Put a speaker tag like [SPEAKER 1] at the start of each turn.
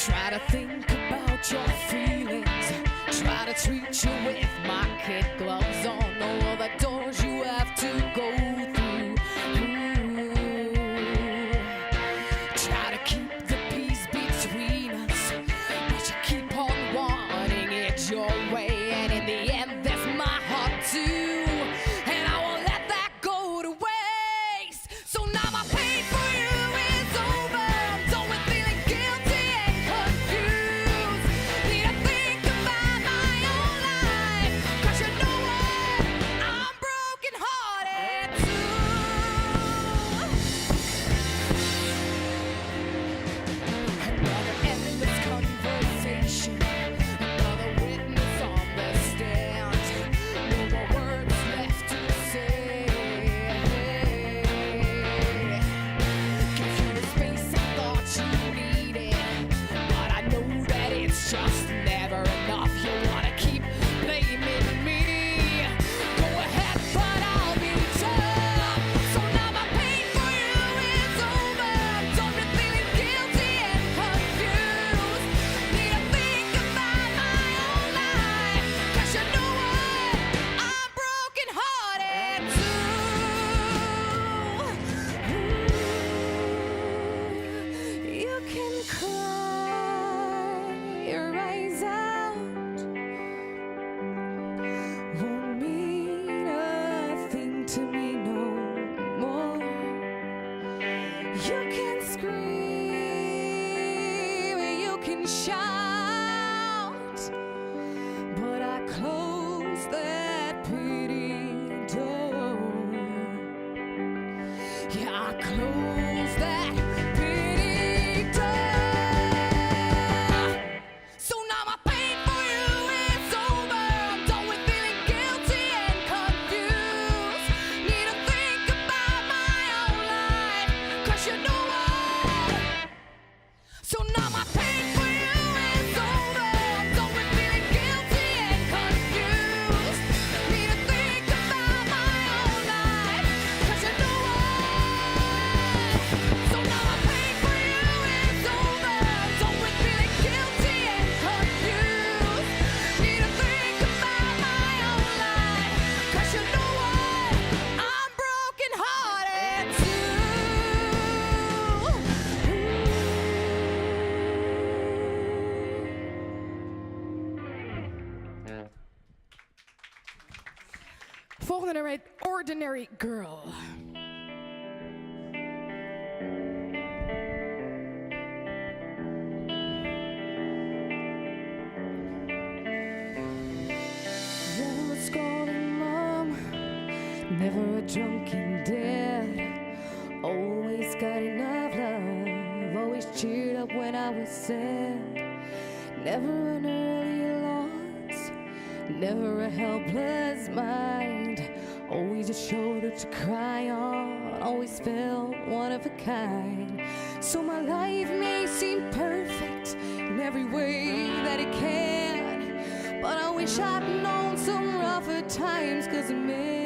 [SPEAKER 1] Try to think about your feelings. Try to treat you with my kid gloves on. All the doors you have to go through. Try to keep the peace between us, but you keep on wanting it your way. And in the end, there's my heart too. And I won't let that go to waste. So now my pain for you is over. I'm done with feeling guilty and confused. Need to think about my own life. 'Cause you know what? I'm broken hearted too. Another endless conversation. Another witness on the stand. No more words left to say. Give you the space I thought you needed, but I know that it's just never enough. You wanna keep blaming me. Go ahead, but I'll be tough. So now my pain for you is over. I'm done with feeling guilty and confused. Need to think about my own life. 'Cause you know what? I'm broken hearted too. You can cry your eyes out. Won't mean a thing to me no more. You can scream, you can shout, but I close that pity door. Yeah, I close that pity door. So now my pain for you is over. I'm done with feeling guilty and confused. Need to think about my own life. 'Cause you know what? So now my pain for you is over. I'm done with feeling guilty and confused. Need to think about my own life. 'Cause you know what? So now my pain for you is over. I'm done with feeling guilty and confused. Need to think about my own life. 'Cause you know what? I'm broken hearted too. Volgende nummer heet Ordinary Girl. Never a scolding mom, never a drunken dad. Always got enough love, always cheered up when I was sad. Never an early loss, never a helpless mind. Always a shoulder to cry on, always felt one of a kind. So my life may seem perfect in every way that it can, but I wish I'd known some rougher times. 'Cause it may